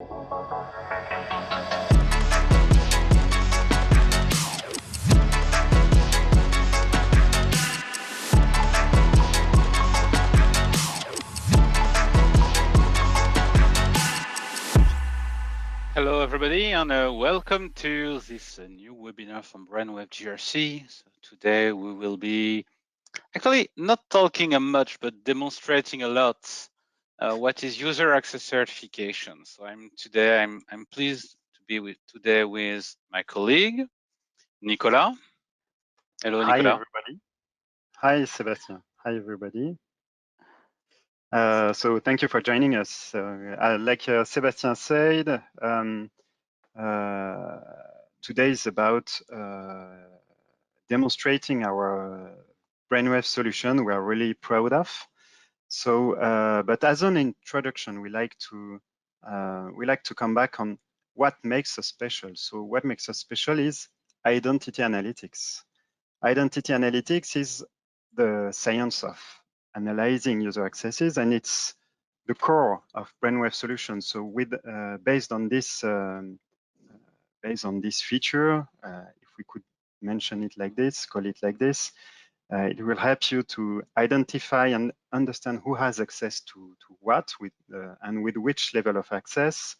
Hello, everybody, and welcome to this new webinar from Brainwave GRC. So today we will be actually not talking much, but demonstrating a lot what is user access certification. So I'm pleased to be today with my colleague Nicolas. Hello, Hi, Nicolas. everybody. Hi, Sebastian. Hi, everybody. So thank you for joining us. Like Sebastian said, today is about demonstrating our Brainwave solution we are really proud of. So, but as an introduction, we like to come back on what makes us special. So what makes us special is identity analytics. Identity analytics is the science of analyzing user accesses, and it's the core of Brainwave solutions. So with based on this feature, if we could mention it like this, call it like this, it will help you to identify and understand who has access to what with and with which level of access,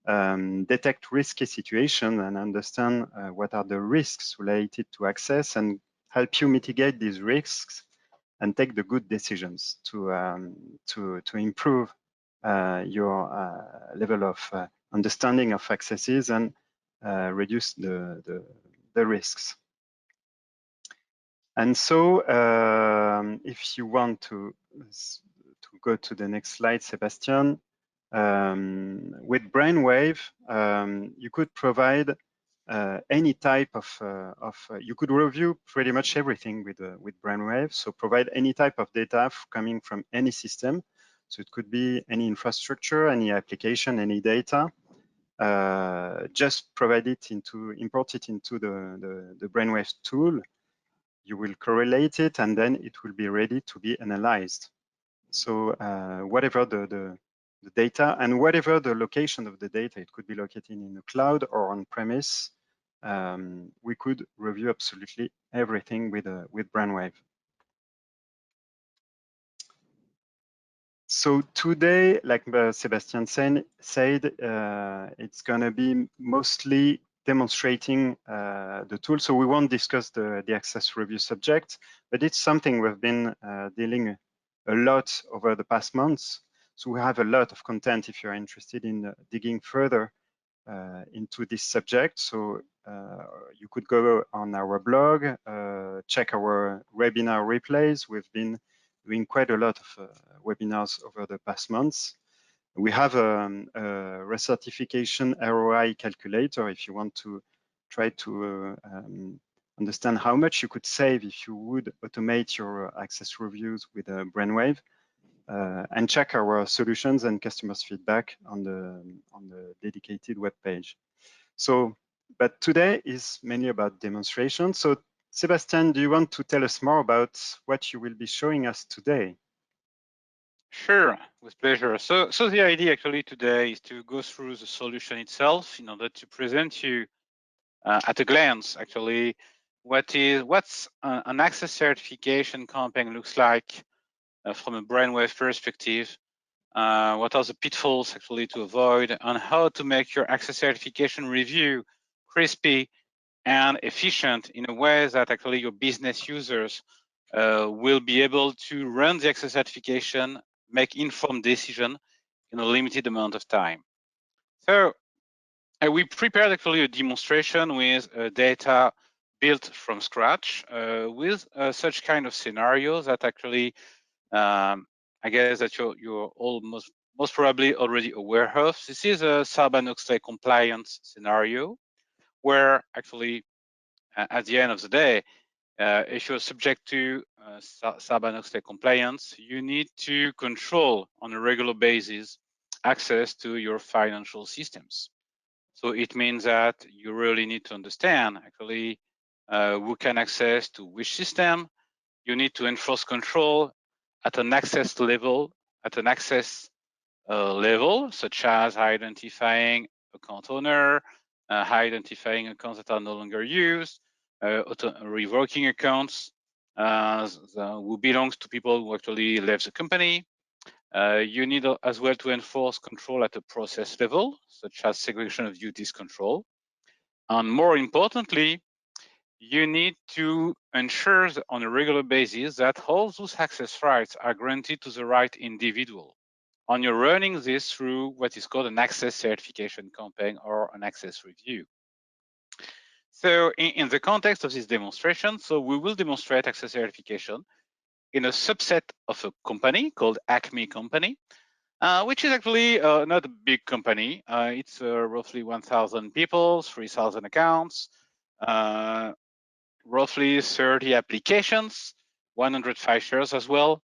detect risky situation and understand what are the risks related to access and help you mitigate these risks and take the good decisions to improve your level of understanding of accesses and reduce the risks. And so if you want to go to the next slide, Sebastian, with Brainwave, you could provide any type of you could review pretty much everything with Brainwave. So provide any type of data coming from any system. So it could be any infrastructure, any application, any data. Just import it into the Brainwave tool. You will correlate it, and then it will be ready to be analyzed. So whatever the data and whatever the location of the data, it could be located in the cloud or on premise. We could review absolutely everything with Brainwave. So today, like Sebastian said, it's going to be mostly demonstrating the tool. So we won't discuss the access review subject, but it's something we've been dealing a lot over the past months. So we have a lot of content if you're interested in digging further into this subject. So you could go on our blog, check our webinar replays. We've been doing quite a lot of webinars over the past months. We have a recertification ROI calculator if you want to try to understand how much you could save if you would automate your access reviews with Brainwave, and check our solutions and customers' feedback on the dedicated web page. So, but today is mainly about demonstration. So Sebastian, do you want to tell us more about what you will be showing us today? Sure, with pleasure. So the idea actually today is to go through the solution itself in order to present you at a glance actually what's an access certification campaign looks like from a Brainwave perspective. What are the pitfalls actually to avoid, and how to make your access certification review crispy and efficient in a way that actually your business users will be able to run the access certification, make informed decision in a limited amount of time. So we prepared actually a demonstration with data built from scratch with such kind of scenarios that actually I guess that you're all most probably already aware of. This is a Sarbanes-Oxley compliance scenario where actually at the end of the day, if you're subject to Sarbanes-Oxley compliance, you need to control on a regular basis access to your financial systems. So it means that you really need to understand actually who can access to which system. You need to enforce control at an access level, at an access level, such as identifying account owner, identifying accounts that are no longer used, revoking accounts who belongs to people who actually left the company. You need as well to enforce control at a process level, such as segregation of duties control. And more importantly, you need to ensure on a regular basis that all those access rights are granted to the right individual. And you're running this through what is called an access certification campaign or an access review. So in the context of this demonstration, so we will demonstrate access certification in a subset of a company called Acme Company, which is actually not a big company. It's roughly 1,000 people, 3,000 accounts, roughly 30 applications, 105 shares as well.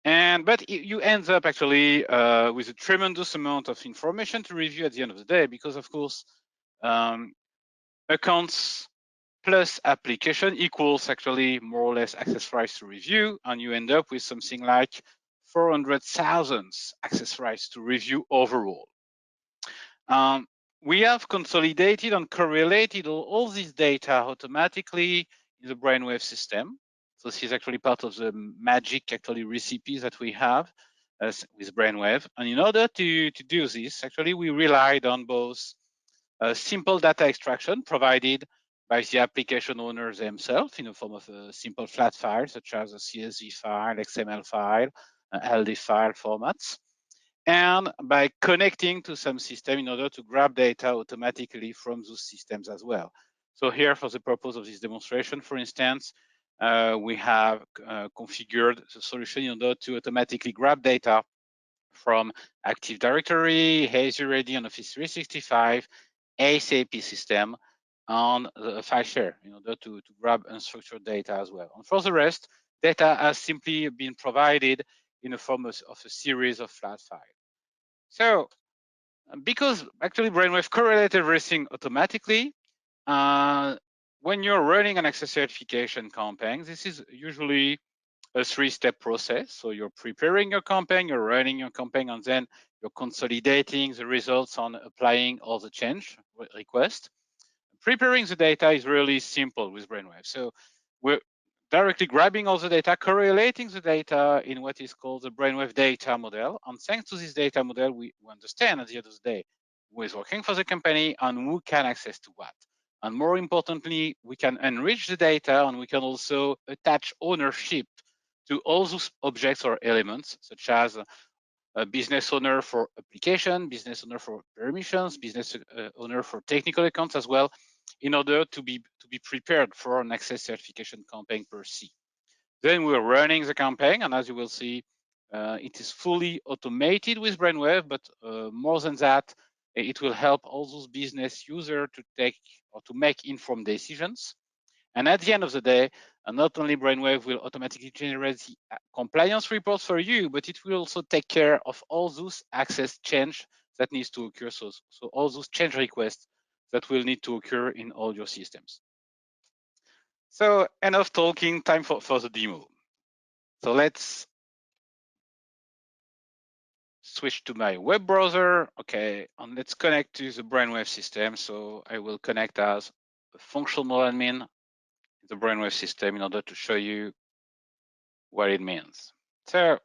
But you end up actually with a tremendous amount of information to review at the end of the day, because of course, accounts plus application equals actually more or less access rights to review, and you end up with something like 400,000 access rights to review overall. We have consolidated and correlated all this data automatically in the Brainwave system. So this is actually part of the magic actually recipes that we have with Brainwave. And in order to do this, actually we relied on both simple data extraction provided by the application owners themselves in the form of a simple flat file, such as a CSV file, XML file, LD file formats, and by connecting to some system in order to grab data automatically from those systems as well. So here, for the purpose of this demonstration, for instance, we have configured the solution in order to automatically grab data from Active Directory, Azure AD and Office 365, SAP system on the file share in order to grab unstructured data as well. And for the rest, data has simply been provided in the form of a series of flat files. So because actually Brainwave correlates everything automatically, when you're running an access certification campaign, this is usually a three-step process. So you're preparing your campaign, you're running your campaign, and then you're consolidating the results on applying all the change requests. Preparing the data is really simple with Brainwave. So we're directly grabbing all the data, correlating the data in what is called the Brainwave data model. And thanks to this data model, we understand at the end of the day who is working for the company and who can access to what. And more importantly, we can enrich the data and we can also attach ownership to all those objects or elements, such as a business owner for application, business owner for permissions, business owner for technical accounts as well, in order to be prepared for an access certification campaign per se. Then we're running the campaign, and as you will see, it is fully automated with Brainwave, but more than that, it will help all those business users to take or to make informed decisions. And at the end of the day, not only Brainwave will automatically generate the compliance reports for you, but it will also take care of all those access change that needs to occur. So all those change requests that will need to occur in all your systems. So enough talking, time for the demo. So let's switch to my web browser. Okay, and let's connect to the Brainwave system. So I will connect as a functional admin in the Brainwave system in order to show you what it means. So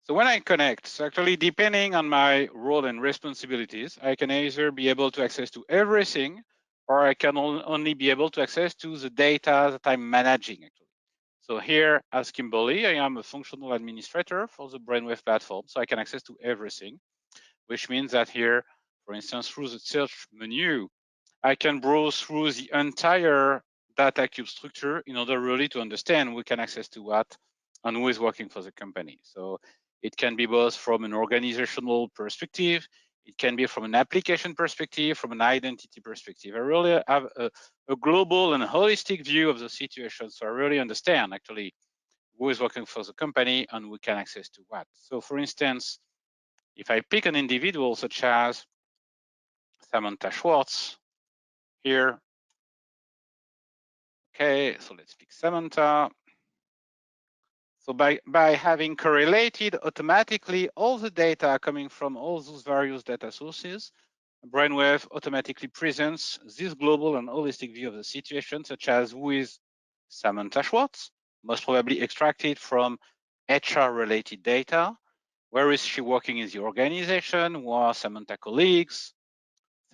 when I connect, so actually depending on my role and responsibilities, I can either be able to access to everything, or I can only be able to access to the data that I'm managing actually. So here as Kimberly, I am a functional administrator for the Brainwave platform, so I can access to everything, which means that here, for instance, through the search menu, I can browse through the entire data cube structure in order really to understand who can access to what and who is working for the company. So it can be both from an organizational perspective, it can be from an application perspective, from an identity perspective. I really have a global and holistic view of the situation, so I really understand actually who is working for the company and who can access to what. So for instance, if I pick an individual such as Samantha Schwartz here, okay, so let's pick Samantha. So by having correlated automatically all the data coming from all those various data sources, Brainwave automatically presents this global and holistic view of the situation, such as who is Samantha Schwartz, most probably extracted from HR-related data. Where is she working in the organization? Who are Samantha colleagues,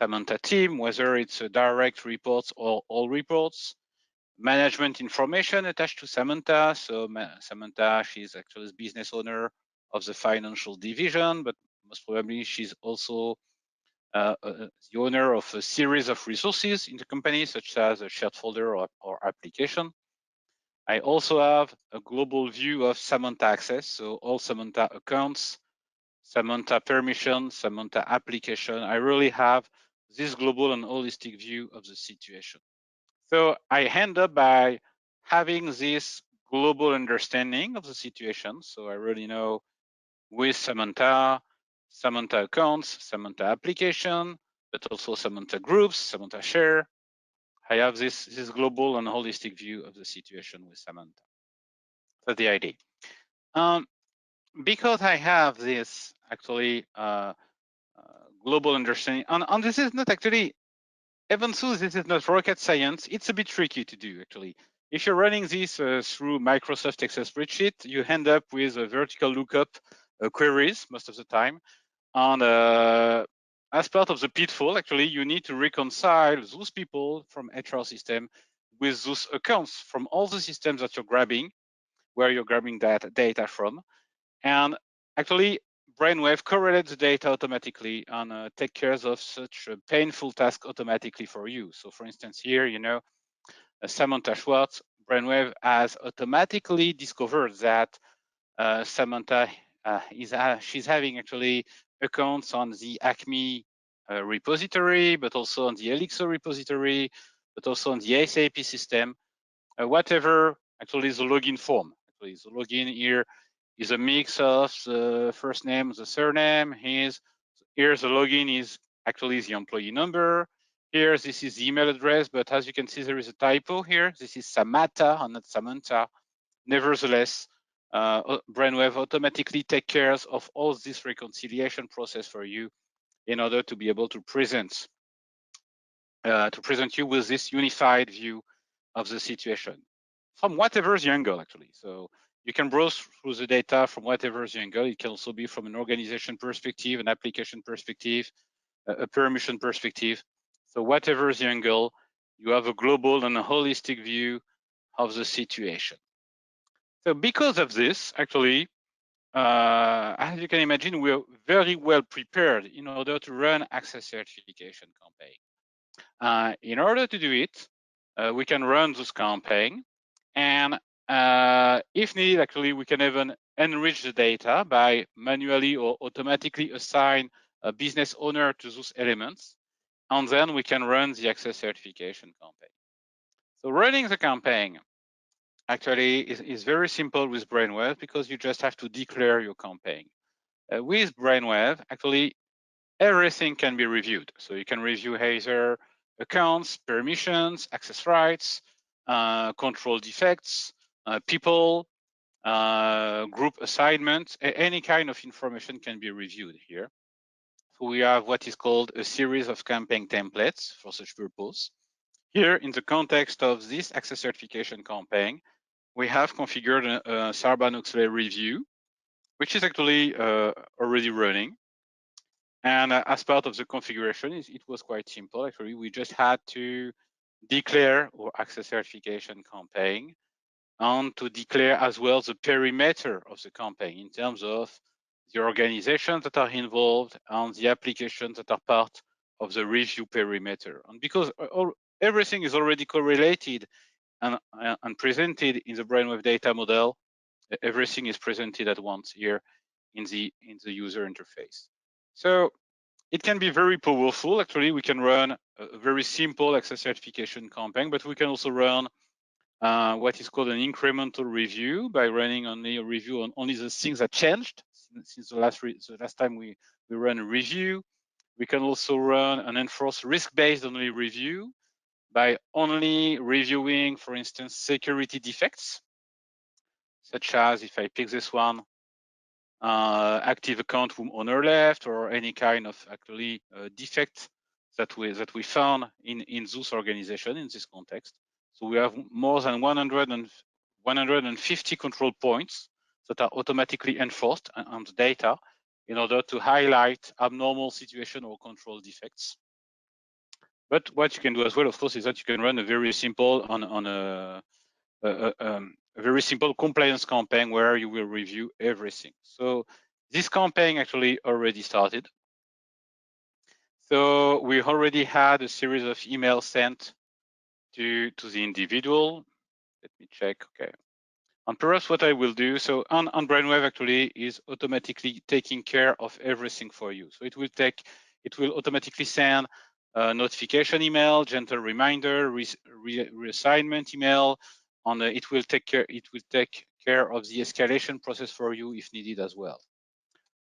Samantha team, whether it's direct reports or all reports. Management information attached to Samantha. So Samantha, she's actually the business owner of the financial division, but most probably she's also the owner of a series of resources in the company, such as a shared folder or application. I also have a global view of Samantha access, so all Samantha accounts, Samantha permission, Samantha application. I really have this global and holistic view of the situation. So I end up by having this global understanding of the situation. So I really know with Samantha, Samantha accounts, Samantha application, but also Samantha groups, Samantha share. I have this global and holistic view of the situation with Samantha. That's the idea. Because I have this actually global understanding, and this is not actually, even so, this is not rocket science. It's a bit tricky to do actually. If you're running this through Microsoft Excel spreadsheet, you end up with a vertical lookup queries most of the time. And as part of the pitfall, actually, you need to reconcile those people from HR system with those accounts from all the systems that you're grabbing, where you're grabbing that data from. And actually, Brainwave correlates the data automatically and take care of such a painful task automatically for you. So for instance, here, you know, Samantha Schwartz, Brainwave has automatically discovered that Samantha she's having actually accounts on the Acme repository, but also on the Elixir repository, but also on the SAP system, whatever actually is the login form. Actually, the login here is a mix of the first name, the surname. Here's the login is actually the employee number. Here, this is the email address, but as you can see, there is a typo here. This is Samantha and not Samantha. Nevertheless, Brainwave automatically take care of all this reconciliation process for you in order to be able to present you with this unified view of the situation from whatever the angle actually. So you can browse through the data from whatever the angle. It can also be from an organization perspective, an application perspective, a permission perspective. So whatever the angle, you have a global and a holistic view of the situation. So because of this, actually, as you can imagine, we're very well prepared in order to run access certification campaign. In order to do it, we can run this campaign, and if needed, actually, we can even enrich the data by manually or automatically assign a business owner to those elements, and then we can run the access certification campaign. So running the campaign actually is very simple with Brainwave because you just have to declare your campaign. With Brainwave, actually, everything can be reviewed. So you can review either accounts, permissions, access rights, control defects, people, group assignments, any kind of information can be reviewed here. So we have what is called a series of campaign templates for such purpose. Here, in the context of this access certification campaign, we have configured a Sarbanes-Oxley review, which is actually already running. And as part of the configuration, it was quite simple. Actually, we just had to declare our access certification campaign and to declare as well the perimeter of the campaign in terms of the organizations that are involved and the applications that are part of the review perimeter. And because everything is already correlated and presented in the Brainwave data model, everything is presented at once here in the user interface. So it can be very powerful. Actually, we can run a very simple access certification campaign, but we can also run what is called an incremental review by running only a review on only the things that changed since the last time we ran a review. We can also run an enforced risk-based only review by only reviewing, for instance, security defects. such as if I pick this one, active account whom owner left, or any kind of actually defect that we found in this organization in this context. So we have more than 150 control points that are automatically enforced on the data in order to highlight abnormal situation or control defects. But what you can do as well, of course, is that you can run a very simple on a very simple compliance campaign where you will review everything. So this campaign actually already started. So we already had a series of emails sent to the individual. Let me check. Okay. And perhaps what I will do, so on Brainwave actually is automatically taking care of everything for you. So it will automatically send a notification email, gentle reminder, reassignment email, and it will take care of the escalation process for you if needed as well.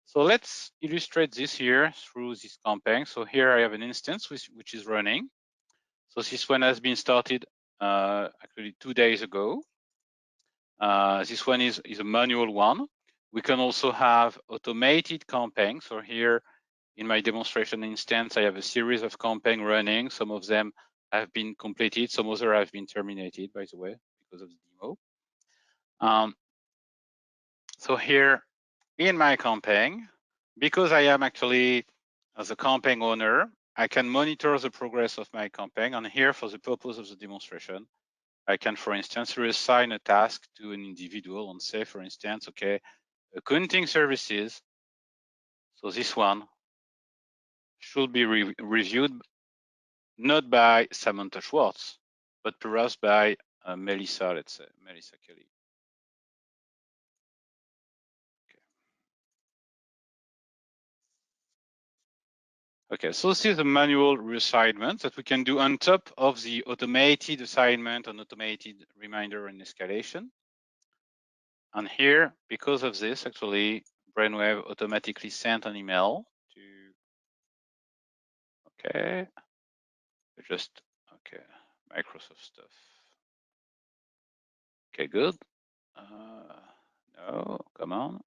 So let's illustrate this here through this campaign. So here I have an instance which is running. So this one has been started actually 2 days ago. This one is a manual one. We can also have automated campaigns. So here in my demonstration instance, I have a series of campaigns running. Some of them have been completed. Some others have been terminated, by the way, because of the demo. So here in my campaign, because I am actually as a campaign owner, I can monitor the progress of my campaign. And here, for the purpose of the demonstration, I can, for instance, reassign a task to an individual and say, for instance, okay, accounting services. So this one should be reviewed not by Samantha Schwartz, but perhaps by Melissa, let's say, Melissa Kelly. Okay, so this is a manual reassignment that we can do on top of the automated assignment and automated reminder and escalation. And here, because of this, actually, Brainwave automatically sent an email to, okay, just, okay, Microsoft stuff. Okay, good. No, come on.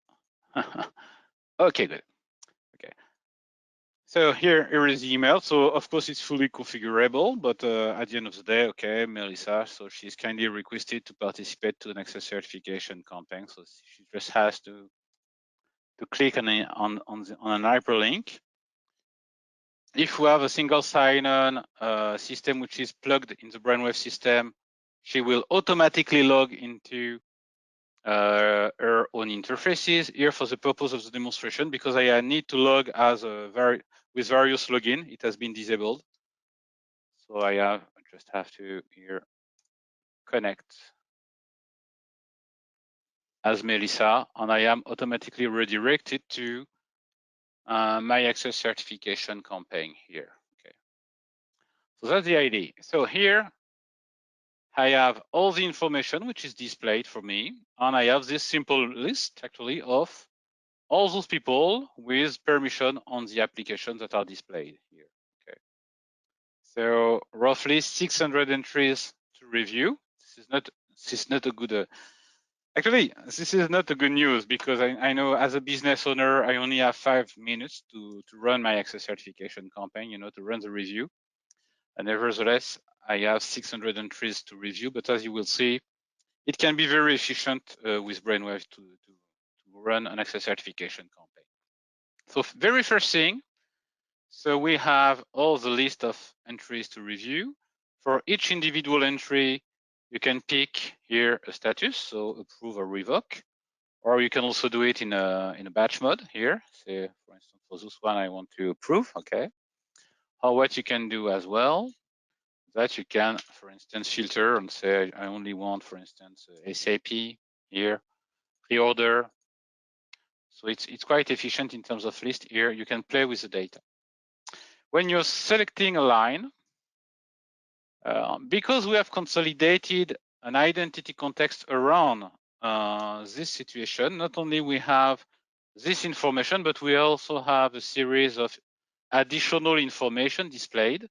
Okay, good. Okay. So here is the email. So of course it's fully configurable, but at the end of the day, okay, Melissa, so she's kindly requested to participate to an access certification campaign. So she just has to click on an hyperlink. If we have a single sign-on system which is plugged in the Brainwave system, she will automatically log into her own interfaces. Here, for the purpose of the demonstration, because I need to log as with various login, it has been disabled. So I just have to here connect as Melissa, and I am automatically redirected to my access certification campaign here. Okay, so that's the idea. So here I have all the information which is displayed for me, and I have this simple list actually of all those people with permission on the applications that are displayed here. Okay, so roughly 600 entries to review. This is not a good. Actually, this is not a good news because I know as a business owner, I only have 5 minutes to run my access certification campaign, to run the review. And nevertheless, I have 600 entries to review, but as you will see, it can be very efficient with Brainwave to run an access certification campaign. So very first thing, so we have all the list of entries to review. For each individual entry, you can pick here a status, so approve or revoke, or you can also do it in a batch mode here. Say, for instance, for this one, I want to approve, okay. Or what you can do as well, that you can, for instance, filter and say, I only want, for instance, SAP here, pre-order. So it's quite efficient in terms of list here. You can play with the data. When you're selecting a line, because we have consolidated an identity context around this situation, not only we have this information, but we also have a series of additional information displayed,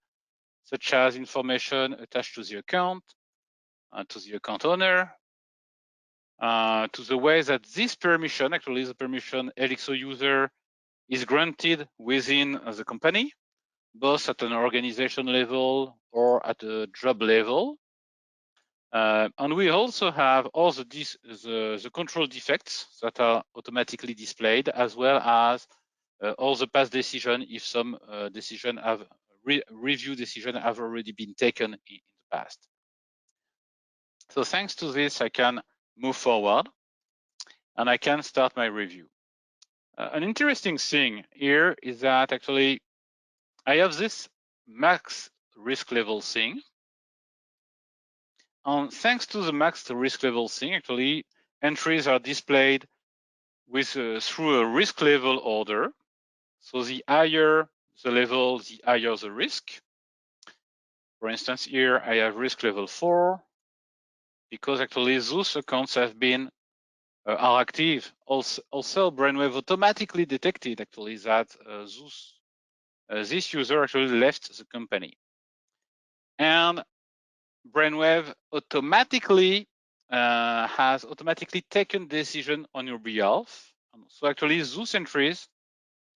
such as information attached to the account owner, to the way that this permission, actually the permission Elixo user, is granted within the company, both at an organization level or at a job level. And we also have all the control defects that are automatically displayed, as well as all the past decision if some decision have review decision have already been taken in the past. So thanks to this, I can move forward and I can start my review. An interesting thing here is that actually I have this max risk level thing. And thanks to the max risk level thing, actually entries are displayed with through a risk level order. So the higher the level, the higher the risk. For instance, here I have risk level 4 because actually those accounts have been are active. Also, Brainwave automatically detected actually that this user actually left the company, and Brainwave automatically has automatically taken decision on your behalf. So actually, those entries,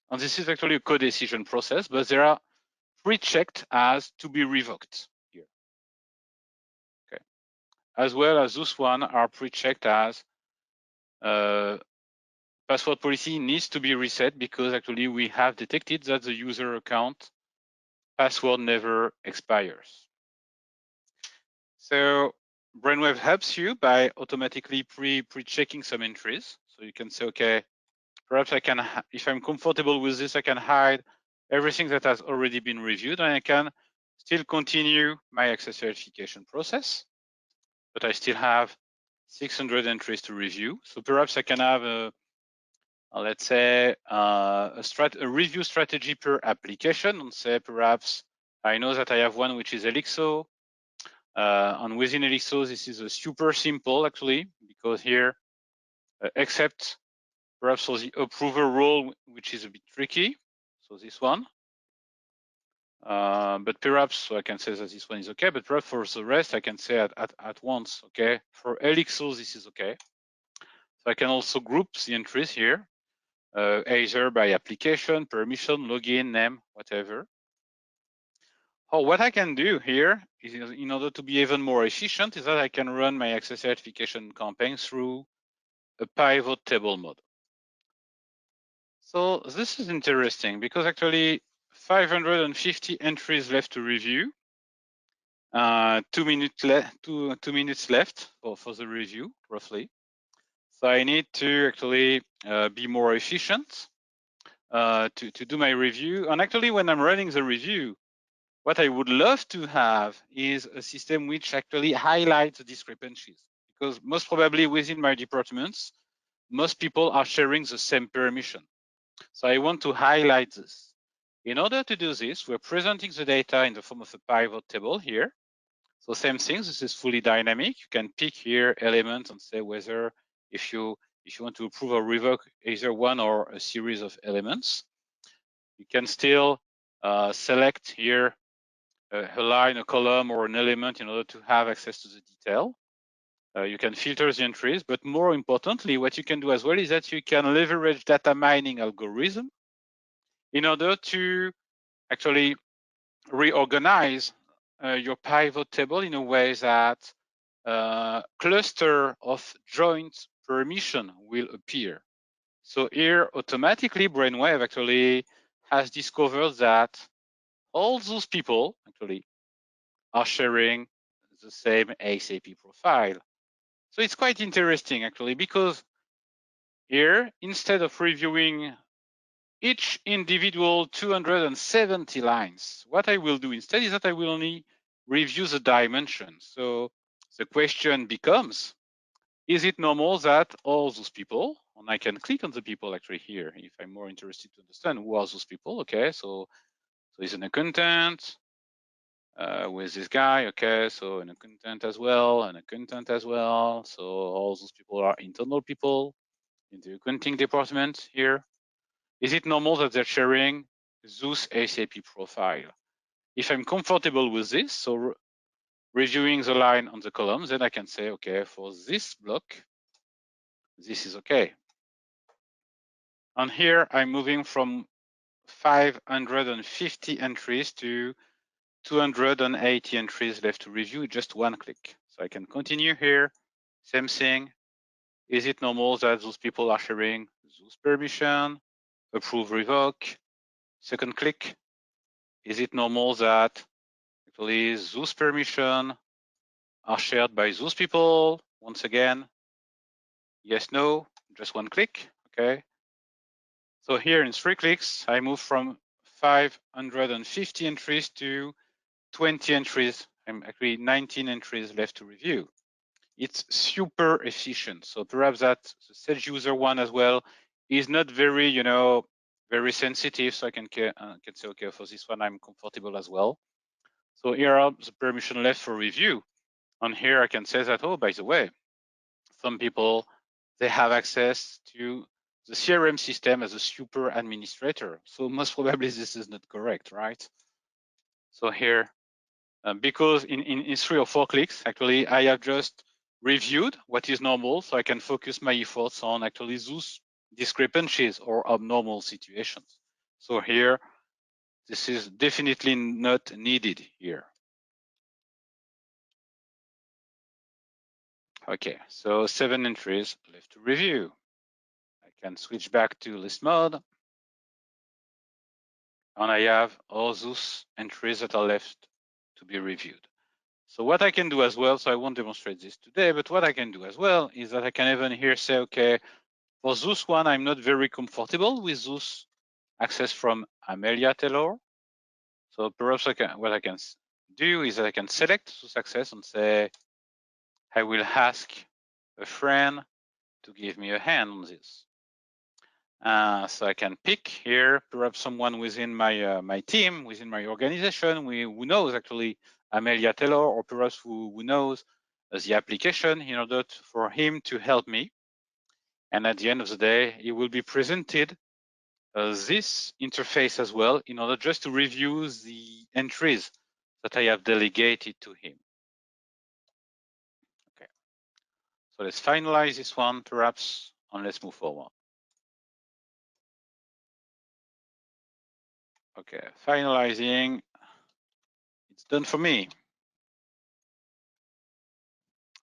and this is actually a co-decision process, but they are pre-checked as to be revoked here. Okay, as well as those one are pre-checked as password policy needs to be reset because actually we have detected that the user account password never expires. So Brainwave helps you by automatically pre-checking some entries. So you can say, okay, perhaps I can, if I'm comfortable with this, I can hide everything that has already been reviewed, and I can still continue my access certification process, but I still have 600 entries to review. So perhaps I can have a, let's say, a review strategy per application, and say perhaps I know that I have one which is Elixo, and within Elixo, this is a super simple actually, because here, except perhaps for the approver role, which is a bit tricky, so this one. But perhaps, so I can say that this one is okay, but perhaps for the rest, I can say at once, okay? For Elixo, this is okay. So I can also group the entries here, either by application, permission, login, name, whatever. Oh, what I can do here is, in order to be even more efficient, is that I can run my access certification campaign through a pivot table mode. So this is interesting because actually 550 entries left to review, 2 minutes left for the review, roughly. So I need to actually be more efficient to do my review. And actually, when I'm running the review, what I would love to have is a system which actually highlights the discrepancies, because most probably within my departments, most people are sharing the same permission. So I want to highlight this. In order to do this, we're presenting the data in the form of a pivot table here. So same thing, this is fully dynamic. You can pick here elements and say whether if you want to approve or revoke either one or a series of elements. You can still select here a line, a column, or an element in order to have access to the detail. You can filter the entries, but more importantly, what you can do as well is that you can leverage data mining algorithm in order to actually reorganize your pivot table in a way that cluster of joint permission will appear. So here, automatically, Brainwave actually has discovered that all those people actually are sharing the same ASAP profile. So it's quite interesting actually, because here, instead of reviewing each individual 270 lines, what I will do instead is that I will only review the dimensions. So the question becomes, is it normal that all those people, and I can click on the people actually here if I'm more interested to understand who are those people. Okay, so is an accountant with this guy. Okay, so an accountant as well, an accountant as well. So all those people are internal people in the accounting department here. Is it normal that they're sharing Zeus ASAP profile? If I'm comfortable with this, so reviewing the line on the column, then I can say, okay, for this block, this is okay. On here, I'm moving from 550 entries to 280 entries left to review, just one click. So I can continue here, same thing. Is it normal that those people are sharing those permission, approve, revoke, second click? Is it normal that actually those permission are shared by those people? Once again, yes, no, just one click, okay? So here in 3 clicks, I move from 550 entries to 20 entries. I'm actually 19 entries left to review. It's super efficient. So perhaps that the sage user one as well is not very, very sensitive. So I can say, okay, for this one, I'm comfortable as well. So here are the permission left for review. On here, I can say that, oh, by the way, some people, they have access to the CRM system as a super administrator. So most probably this is not correct, right? So here, because in 3 or 4 clicks, actually, I have just reviewed what is normal, so I can focus my efforts on actually those discrepancies or abnormal situations. So here, this is definitely not needed here. Okay, so 7 entries left to review. I can switch back to list mode. And I have all those entries that are left to be reviewed. So what I can do as well, so I won't demonstrate this today, but what I can do as well is that I can even here say, okay, for this one, I'm not very comfortable with this access from Amelia Taylor. So perhaps what I can do is that I can select this access and say, I will ask a friend to give me a hand on this. So I can pick here, perhaps someone within my team, within my organization, who knows actually Amelia Taylor, or perhaps who knows the application in order for him to help me. And at the end of the day, he will be presented this interface as well in order just to review the entries that I have delegated to him. Okay, so let's finalize this one perhaps, and let's move forward. Okay, finalizing, it's done for me.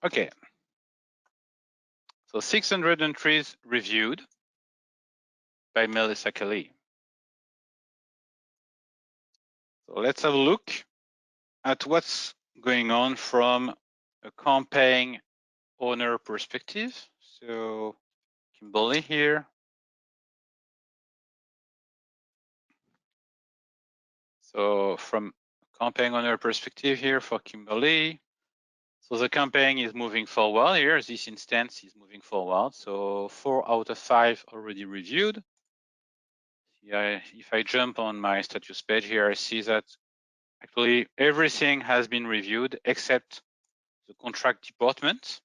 Okay, so 600 entries reviewed by Melissa Kelly. So let's have a look at what's going on from a campaign owner perspective. So Kimberly here. So from a campaign owner perspective here for Kimberly. So the campaign is moving forward here. This instance is moving forward. So 4 out of 5 already reviewed. Yeah, if I jump on my status page here, I see that actually everything has been reviewed except the contract department.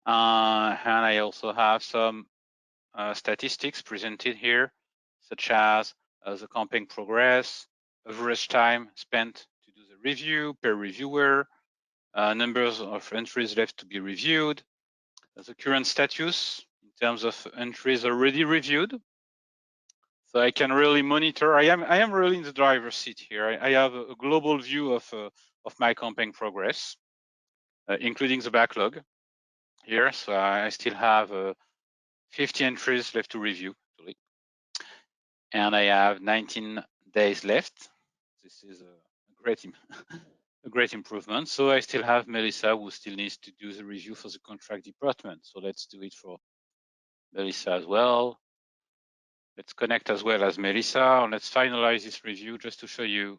And I also have some statistics presented here, such as the campaign progress, average time spent to do the review per reviewer, numbers of entries left to be reviewed, the current status in terms of entries already reviewed. So I can really monitor. I am really in the driver's seat here. I have a global view of my campaign progress, including the backlog here. So I still have 50 entries left to review, actually. And I have 19 days left. This is a great improvement. So I still have Melissa, who still needs to do the review for the contract department. So let's do it for Melissa as well. Let's connect as well as Melissa, and let's finalize this review just to show you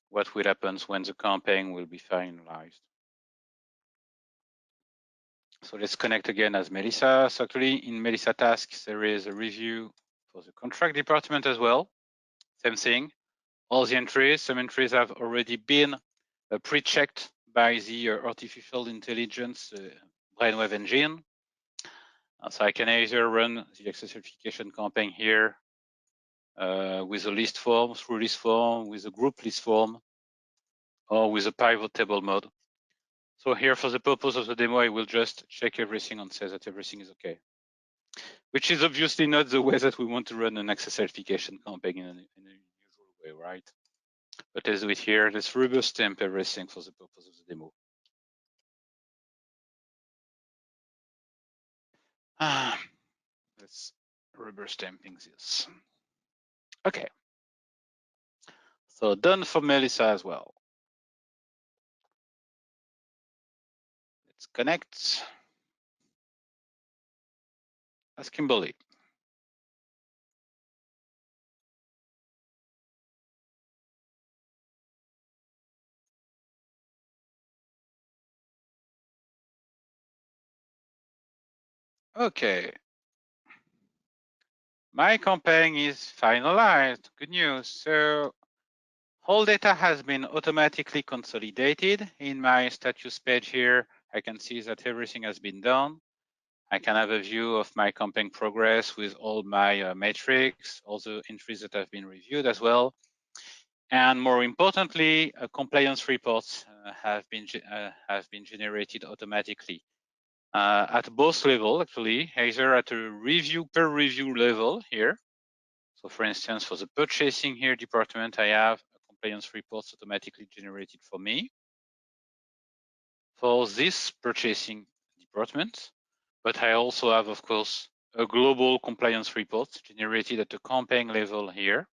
what will happen when the campaign will be finalized. So let's connect again as Melissa. So actually in Melissa tasks, there is a review for the contract department as well. Same thing, all the entries, some entries have already been pre-checked by the artificial intelligence Brainwave engine. So I can either run the access certification campaign here with a list form, through list form, with a group list form, or with a pivot table mode. So here, for the purpose of the demo, I will just check everything and say that everything is okay, which is obviously not the way that we want to run an access certification campaign in a usual way, right? But let's do it here. Let's rubber stamp everything for the purpose of the demo. Let's rubber stamping this. Okay. So done for Melissa as well. Let's connect. That's Kimberly. Okay. My campaign is finalized. Good news. So all data has been automatically consolidated. In my status page here, I can see that everything has been done. I can have a view of my campaign progress with all my metrics, all the entries that have been reviewed as well. And more importantly, compliance reports have been generated automatically at both levels, actually, either at a review per review level here. So for instance, for the purchasing here department, I have compliance reports automatically generated for me for this purchasing department. But I also have, of course, a global compliance report generated at the campaign level here.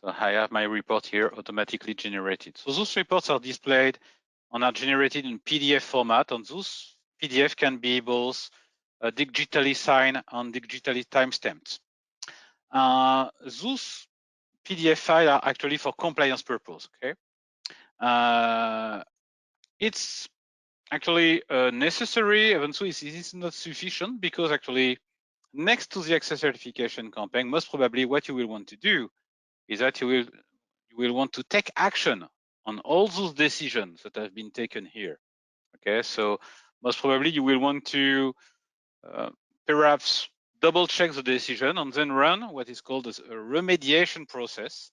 So I have my report here automatically generated. So those reports are displayed and are generated in PDF format, and those PDF can be both digitally signed and digitally timestamped. Those PDF files are actually for compliance purpose, okay? It's actually necessary, even so it is not sufficient, because actually next to the access certification campaign, most probably what you will want to do is that you will want to take action on all those decisions that have been taken here. Okay, so most probably you will want to perhaps double check the decision and then run what is called a remediation process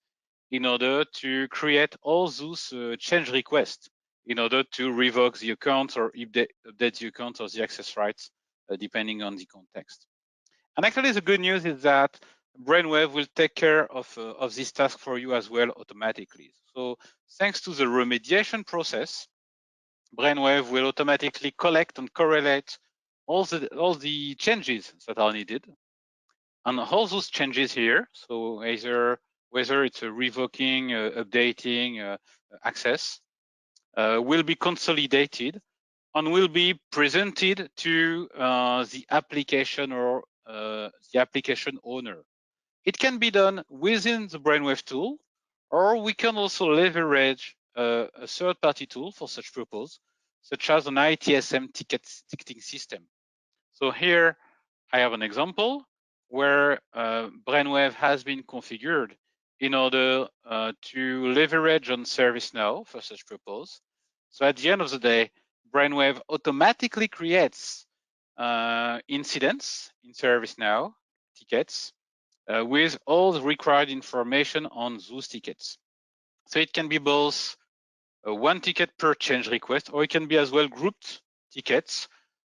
in order to create all those change requests in order to revoke the account or update the account or the access rights, depending on the context. And actually, the good news is that Brainwave will take care of this task for you as well automatically. So thanks to the remediation process, Brainwave will automatically collect and correlate all the changes that are needed. And all those changes here, so either whether it's a revoking, updating, access, will be consolidated and will be presented to the application or the application owner. It can be done within the Brainwave tool, or we can also leverage a third-party tool for such purpose, such as an ITSM ticketing system. So here I have an example where Brainwave has been configured in order to leverage on ServiceNow for such purpose. So at the end of the day, Brainwave automatically creates incidents in ServiceNow tickets with all the required information on those tickets. So it can be both one ticket per change request, or it can be as well grouped tickets.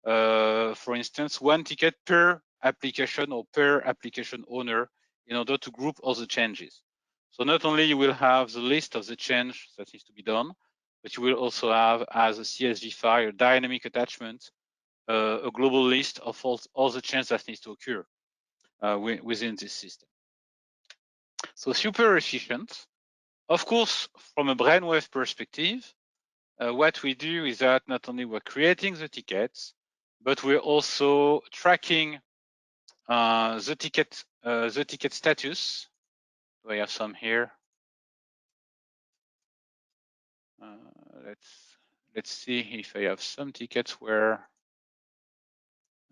For instance, one ticket per application or per application owner in order to group all the changes. So not only you will have the list of the change that needs to be done, but you will also have as a CSV file, a dynamic attachment, a global list of all the change that needs to occur within this system. So super efficient. Of course, from a Brainwave perspective, what we do is that not only we're creating the tickets, but we're also tracking the ticket status. Do I have some here? Let's see if I have some tickets where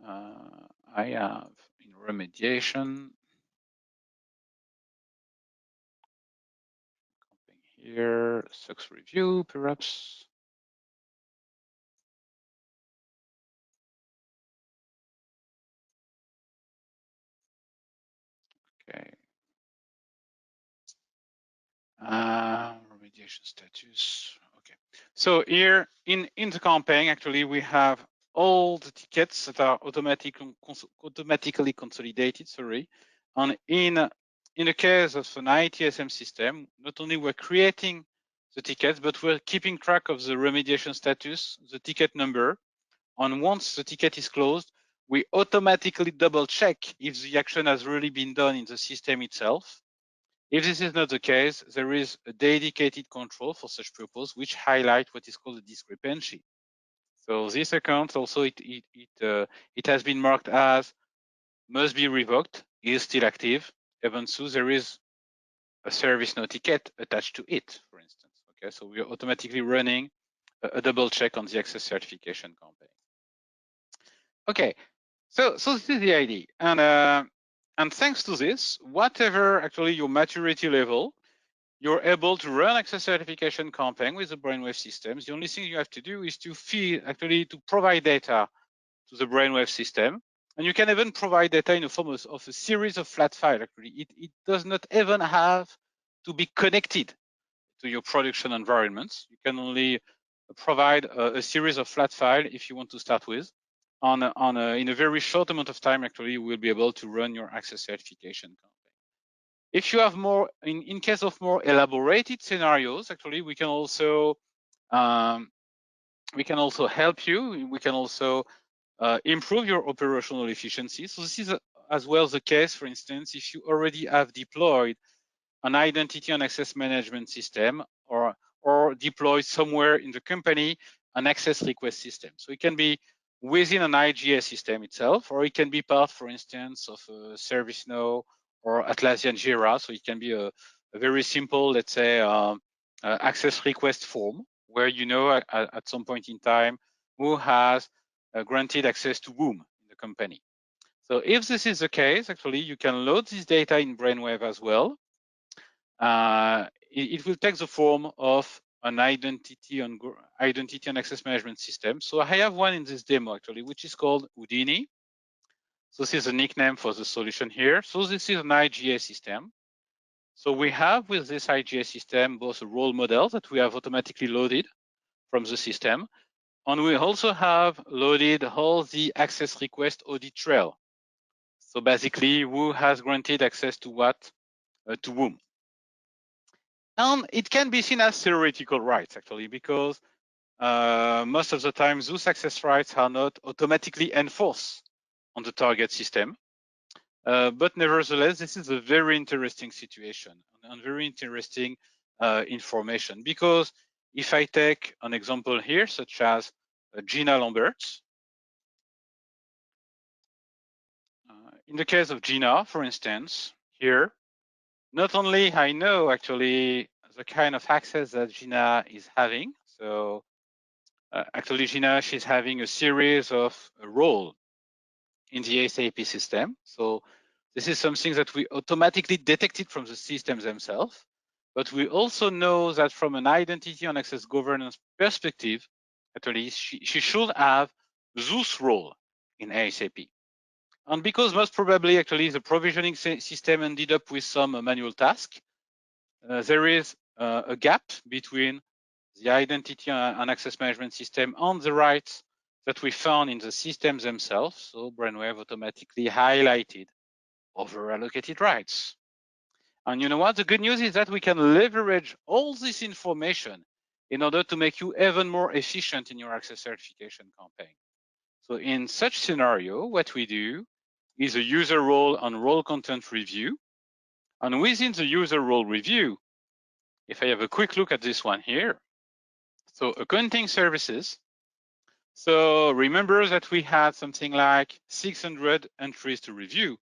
I have in remediation. Here, success review, perhaps. Okay. remediation status. Okay. So here in the campaign, actually, we have all the tickets that are automatically consolidated. Sorry, and in the case of an ITSM system, not only we're creating the tickets, but we're keeping track of the remediation status, the ticket number, and once the ticket is closed, we automatically double check if the action has really been done in the system itself. If this is not the case, there is a dedicated control for such purpose, which highlight what is called a discrepancy. So this account also it has been marked as must be revoked, is still active, even so there is a service no ticket attached to it, for instance. Okay, so we are automatically running a double check on the access certification campaign. Okay, so this is the idea, and thanks to this, whatever actually your maturity level, you're able to run access certification campaign with the Brainwave systems. The only thing you have to do is to provide data to the Brainwave system. And you can even provide data in the form of a series of flat files. Actually, it does not even have to be connected to your production environments. You can only provide a series of flat files if you want to start with. In a very short amount of time, actually, you will be able to run your access certification campaign. If you have more, in case of more elaborated scenarios, actually, we can also help you. We can also improve your operational efficiency. So this is as well the case, for instance, if you already have deployed an identity and access management system or deployed somewhere in the company an access request system. So it can be within an IGA system itself, or it can be part, for instance, of a ServiceNow or Atlassian Jira. So it can be a very simple, let's say, access request form where you know at some point in time who has granted access to whom in the company. So if this is the case, actually, you can load this data in Brainwave as well. It will take the form of an identity and access management system. So I have one in this demo actually, which is called Houdini. So this is a nickname for the solution here. So this is an IGA system. So we have with this IGA system both a role model that we have automatically loaded from the system, and we also have loaded all the access request audit trail. So basically, who has granted access to what, to whom. And it can be seen as theoretical rights, actually, because most of the time, those access rights are not automatically enforced on the target system. But nevertheless, this is a very interesting situation and very interesting information, because if I take an example here, such as Gina Lambert, in the case of Gina, for instance, here, not only I know actually the kind of access that Gina is having. So actually Gina, she's having a series of roles in the SAP system. So this is something that we automatically detected from the systems themselves. But we also know that from an identity and access governance perspective, actually she should have those role in SAP. And because most probably actually the provisioning system ended up with some manual task, there is a gap between the identity and access management system and the rights that we found in the systems themselves. So Brainwave automatically highlighted over-allocated rights. And you know what? The good news is that we can leverage all this information in order to make you even more efficient in your access certification campaign. So in such scenario, what we do is a user role and role content review. And within the user role review, if I have a quick look at this one here, so accounting services. So remember that we had something like 600 entries to review.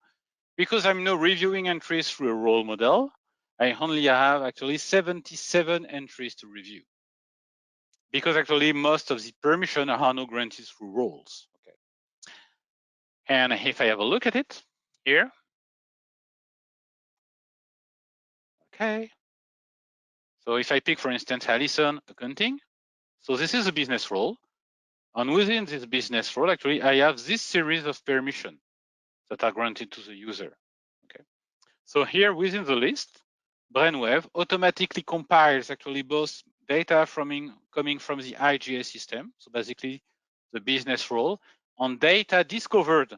Because I'm now reviewing entries through a role model, I only have actually 77 entries to review. Because actually most of the permission are now granted through roles. Okay. And if I have a look at it here, okay. So if I pick, for instance, Allison accounting, so this is a business role. And within this business role, actually, I have this series of permissions that are granted to the user. Okay. So here within the list, Brainwave automatically compiles actually both data coming from the IGA system, so basically the business role, on data discovered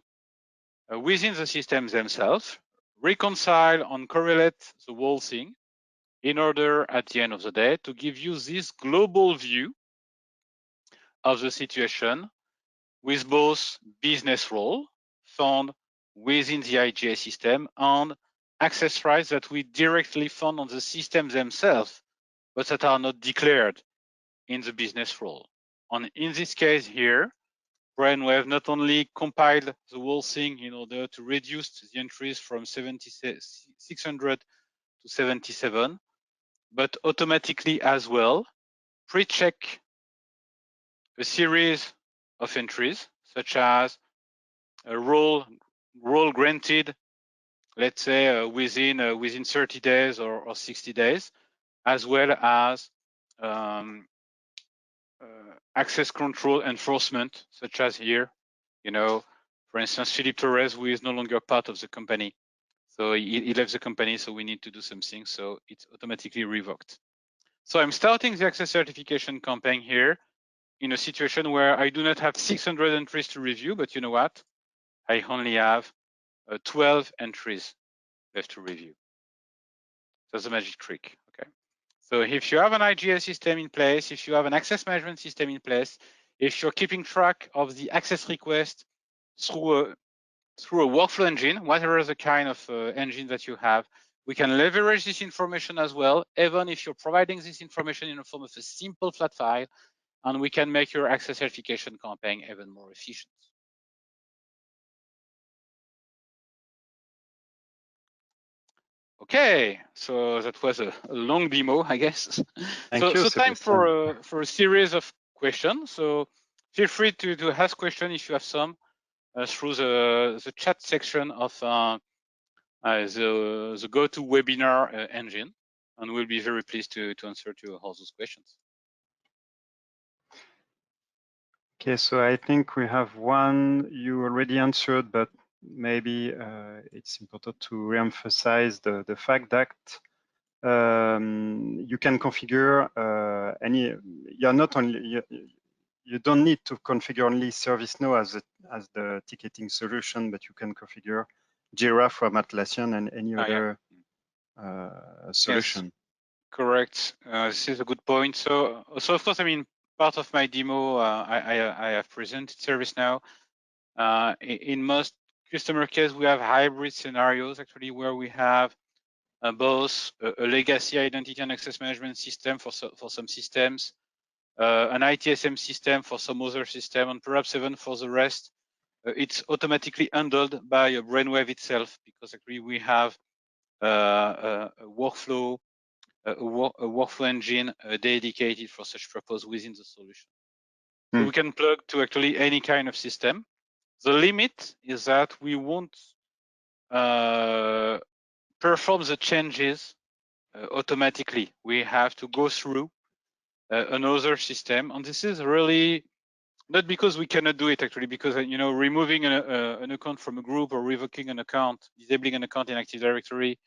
within the systems themselves, reconcile and correlate the whole thing in order at the end of the day to give you this global view of the situation with both business role found within the IGA system and access rights that we directly found on the systems themselves, but that are not declared in the business role. And in this case here, Brainwave not only compiled the whole thing in order to reduce the entries from 600 to 77, but automatically as well pre-check a series of entries, such as a role granted, let's say within 30 days or 60 days, as well as access control enforcement, such as here, for instance, Philippe Torres, who is no longer part of the company. So he left the company, so we need to do something. So it's automatically revoked. So I'm starting the access certification campaign here in a situation where I do not have 600 entries to review, but you know what? I only have 12 entries left to review. That's a magic trick, okay? So if you have an IGA system in place, if you have an access management system in place, if you're keeping track of the access request through a workflow engine, whatever the kind of engine that you have, we can leverage this information as well, even if you're providing this information in the form of a simple flat file, and we can make your access certification campaign even more efficient. Okay, so that was a long demo, I guess. Thank you, so time Sebastian. for a series of questions. So feel free to ask questions if you have some through the chat section of the GoToWebinar engine, and we'll be very pleased to answer to all those questions. Okay, so I think we have one you already answered, but maybe it's important to reemphasize the fact that you can configure you're not only, you don't need to configure only ServiceNow as the ticketing solution, but you can configure Jira from Atlassian and any other solution. Yes, correct. This is a good point. So of course, I mean, part of my demo, I have presented ServiceNow. In most customer case, we have hybrid scenarios actually where we have both a legacy identity and access management system for some systems, an ITSM system for some other system, and perhaps even for the rest, it's automatically handled by a Brainwave itself, because actually we have a workflow engine dedicated for such purpose within the solution. So we can plug to actually any kind of system. The limit is that we won't perform the changes automatically. We have to go through another system, and this is really not because we cannot do it actually, because removing an account from a group or revoking an account, disabling an account in Active Directory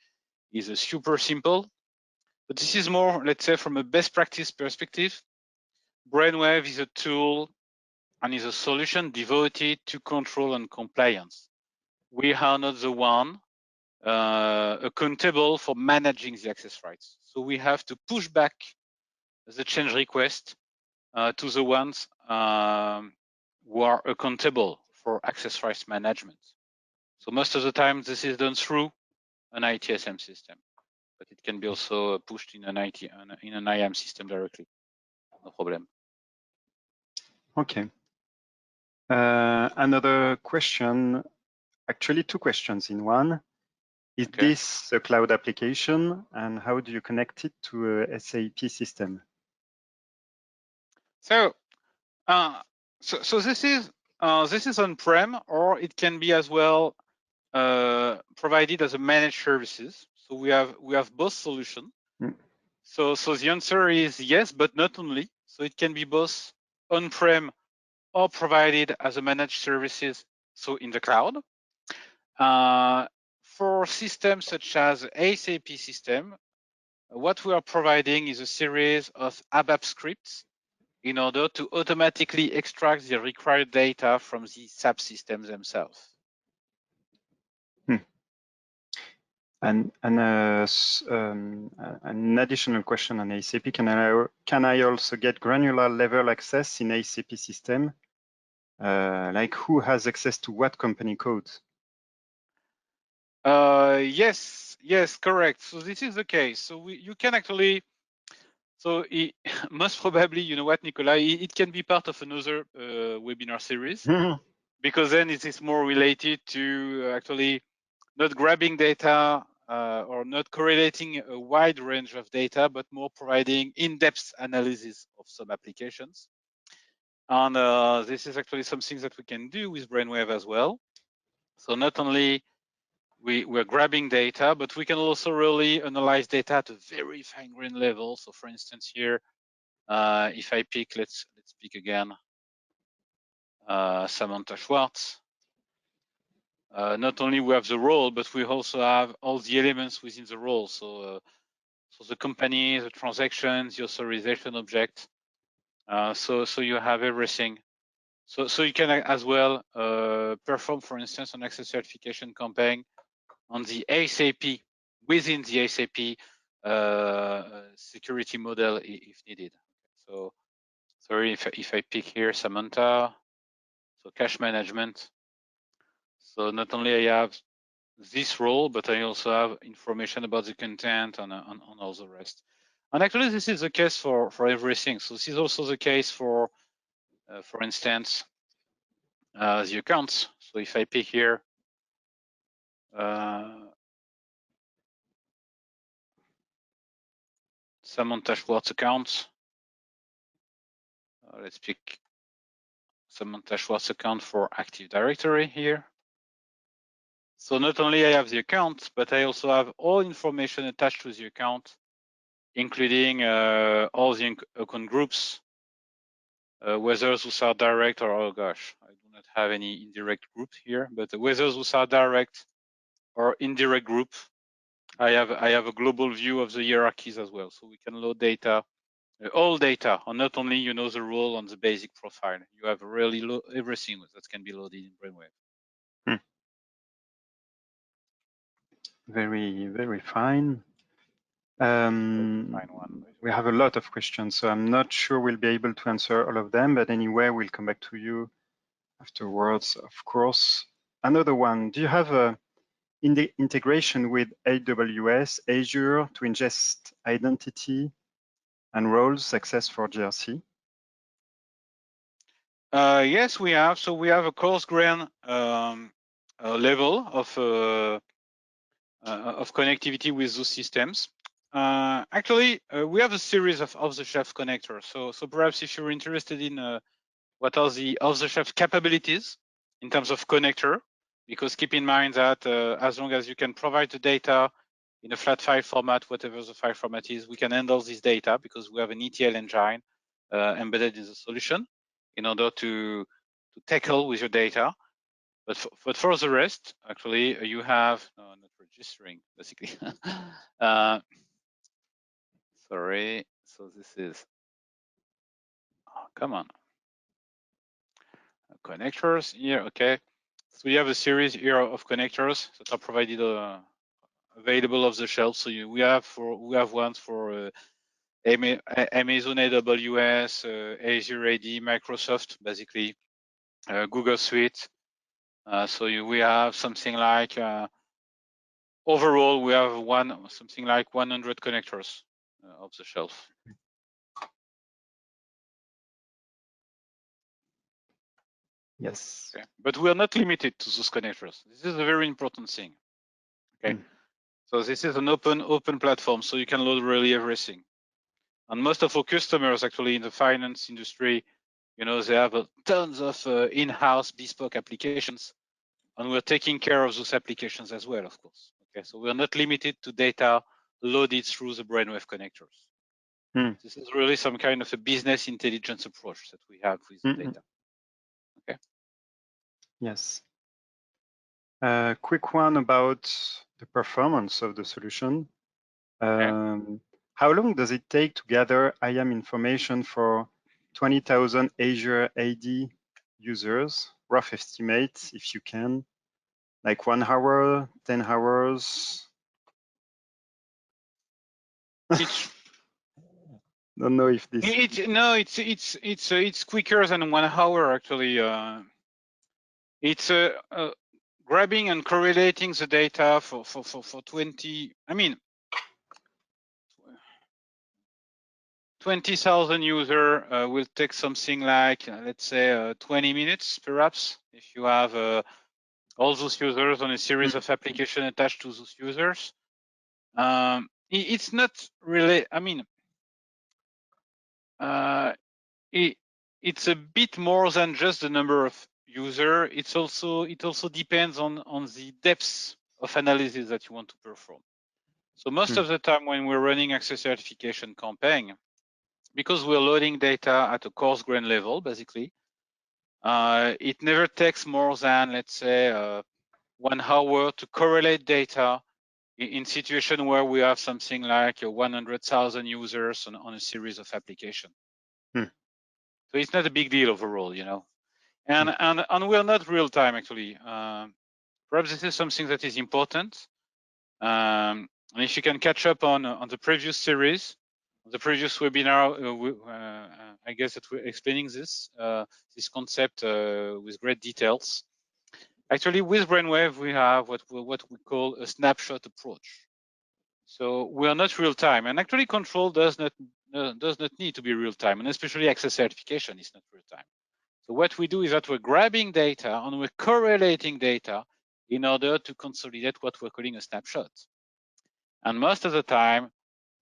is super simple. But this is more, let's say, from a best practice perspective. Brainwave is a tool and is a solution devoted to control and compliance. We are not the one accountable for managing the access rights. So we have to push back the change request to the ones who are accountable for access rights management. So most of the time, this is done through an ITSM system, but it can be also pushed in an IAM system directly. No problem. Okay. Another question, actually two questions in one. Is this a cloud application, and how do you connect it to a SAP system? So this is on-prem, or it can be as well provided as a managed services. So we have both solutions. So the answer is yes, but not only. So it can be both on-prem or provided as a managed services, so in the cloud. For systems such as SAP system, what we are providing is a series of ABAP scripts in order to automatically extract the required data from the SAP systems themselves. And an additional question on ACP, can I also get granular level access in ACP system? Like who has access to what company codes? Yes, correct. So this is the case. So you can actually, so most probably, you know what, Nicola, it can be part of another webinar series, because then it is more related to actually not grabbing data or not correlating a wide range of data, but more providing in-depth analysis of some applications. And this is actually something that we can do with Brainwave as well. So not only we're grabbing data, but we can also really analyze data at a very fine-grained level. So for instance, here, if I pick, let's pick again, Samantha Schwartz. Not only we have the role, but we also have all the elements within the role. So the company, the transactions, the authorization object. So you have everything. So you can as well perform, for instance, an access certification campaign on the ASAP, within the ASAP security model if needed. So sorry if I pick here Samantha, so cache management. So not only I have this role, but I also have information about the content and all the rest. And actually, this is the case for everything. So this is also the case for instance, the accounts. So if I pick here, Samantha Schwartz accounts, let's pick Samantha Schwartz account for Active Directory here. So not only I have the account, but I also have all information attached to the account, including all the account groups, whether those are direct or, oh gosh, I do not have any indirect group here, but whether those are direct or indirect group, I have a global view of the hierarchies as well. So we can load data, all data, or not only the role on the basic profile. You have really everything that can be loaded in Brainwave. Very, very fine. We have a lot of questions, so I'm not sure we'll be able to answer all of them, but anyway, we'll come back to you afterwards, of course. Another one, do you have a integration with AWS, Azure to ingest identity and roles access for GRC? Yes, we have. So we have a coarse-grained level of connectivity with those systems. Actually, we have a series of off-the-shelf connectors. So perhaps if you're interested in what are the off-the-shelf capabilities in terms of connector, because keep in mind that as long as you can provide the data in a flat file format, whatever the file format is, we can handle this data because we have an ETL engine embedded in the solution in order to tackle with your data. But for the rest, actually, you have not registering basically. Sorry. So this is. Oh, come on. Connectors here. Okay. So we have a series here of connectors that are provided available off the shelf. So we have ones for Amazon AWS, Azure AD, Microsoft, basically Google Suite. So we have something like overall we have something like 100 connectors off the shelf. Yes. Okay. But we are not limited to those connectors. This is a very important thing. Okay. So this is an open platform, so you can load really everything. And most of our customers actually in the finance industry, they have tons of in-house bespoke applications, and we're taking care of those applications as well, of course. Okay, so we're not limited to data loaded through the Brainwave connectors. This is really some kind of a business intelligence approach that we have with the data. Okay. Yes. Quick one about the performance of the solution. Okay. How long does it take to gather IAM information for 20,000 Azure AD users? Rough estimate, if you can, like 1 hour, 10 hours. It's Don't know if this. it's quicker than 1 hour actually. It's grabbing and correlating the data for 20. I mean, 20,000 user will take something like let's say 20 minutes perhaps if you have all those users on a series of applications attached to those users. It's not really. I mean, it's a bit more than just the number of user. It also depends on the depth of analysis that you want to perform. So most of the time when we're running access certification campaign, because we're loading data at a coarse grain level, basically, it never takes more than, let's say, 1 hour to correlate data in situation where we have something like 100,000 users on a series of applications. So it's not a big deal overall, you know. And we're not real time actually. Perhaps this is something that is important. And if you can catch up on the previous series, the previous webinar, I guess that we're explaining this concept with great details. Actually, with Brainwave, we have what we call a snapshot approach. So we are not real time, and actually control does not need to be real time, and especially access certification is not real time. So what we do is that we're grabbing data and we're correlating data in order to consolidate what we're calling a snapshot. And most of the time,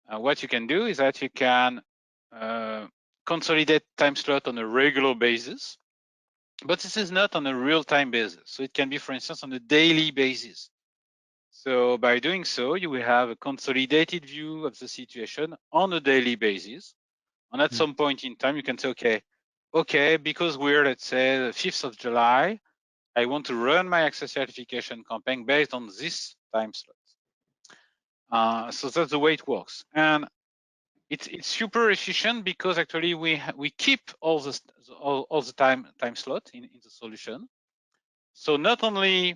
what you can do is that you can consolidate time slot on a regular basis, but this is not on a real-time basis. So it can be, for instance, on a daily basis. So by doing so, you will have a consolidated view of the situation on a daily basis. And at some point in time, you can say, okay, because we're, let's say, the 5th of July, I want to run my access certification campaign based on this time slot. So that's the way it works. And it's super efficient because actually we keep all the time slot in the solution. So not only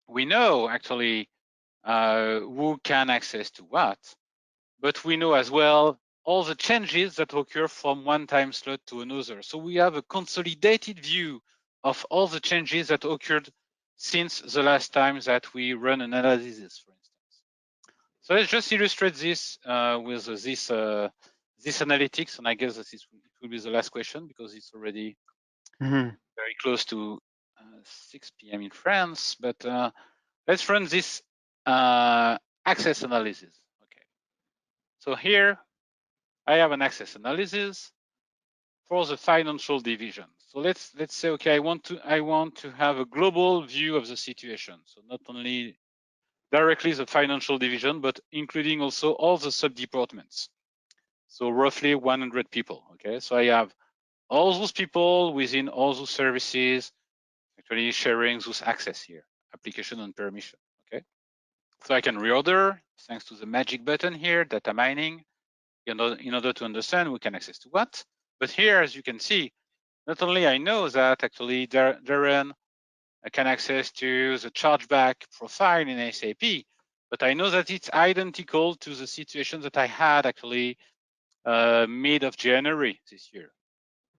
we know actually who can access to what, but we know as well all the changes that occur from one time slot to another. So we have a consolidated view of all the changes that occurred since the last time that we run an analysis, for instance. So let's just illustrate this with this analytics, and I guess that it will be the last question because it's already very close to 6 p.m. in France. But let's run this access analysis. Okay. So here I have an access analysis for the financial division. So let's say, okay, I want to have a global view of the situation. So not only directly the financial division, but including also all the sub-departments. So roughly 100 people, okay? So I have all those people within all those services actually sharing those access here, application and permission, okay? So I can reorder thanks to the magic button here, data mining, in order to understand we can access to what. But here, as you can see, not only I know that actually Darren can access to the chargeback profile in SAP, but I know that it's identical to the situation that I had actually mid of January this year,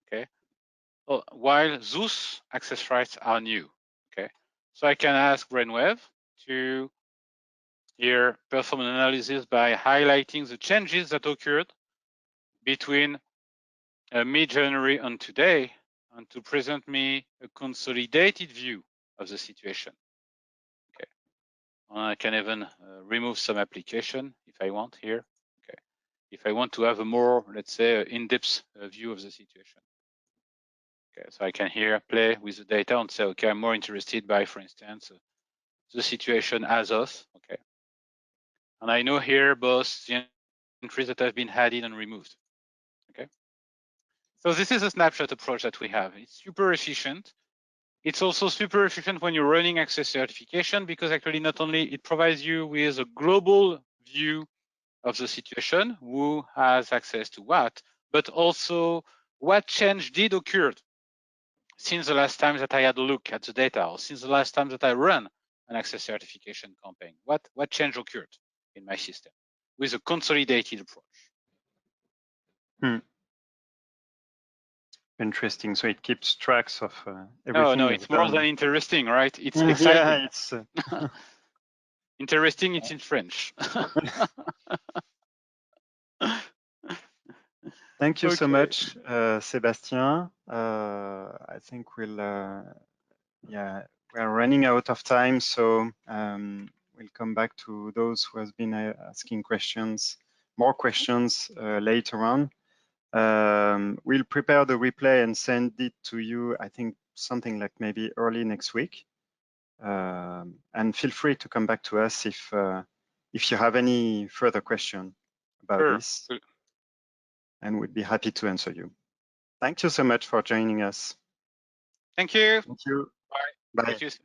okay? Well, while those access rights are new, okay? So I can ask Brainwave to here perform an analysis by highlighting the changes that occurred between mid-January and today, and to present me a consolidated view of the situation. Okay, I can even remove some application if I want here. Okay, if I want to have a more, let's say, in-depth view of the situation. Okay, so I can here play with the data and say, okay, I'm more interested by, for instance, the situation as of. Okay, and I know here both the entries that have been added and removed. Okay. So this is a snapshot approach that we have. It's super efficient. It's also super efficient when you're running access certification because actually not only it provides you with a global view of the situation, who has access to what, but also what change did occur since the last time that I had a look at the data, or since the last time that I ran an access certification campaign. What change occurred in my system with a consolidated approach. Interesting. So it keeps tracks of everything. No, it's more than interesting, right? It's exciting. Yeah, it's interesting. It's in French. Thank you so much, Sébastien. I think we're running out of time, so we'll come back to those who have been asking more questions later on. We'll prepare the replay and send it to you, I think something like maybe early next week. And feel free to come back to us if you have any further question about this. And we'd be happy to answer you. Thank you so much for joining us. Thank you. Thank you. Bye. Bye. Cheers.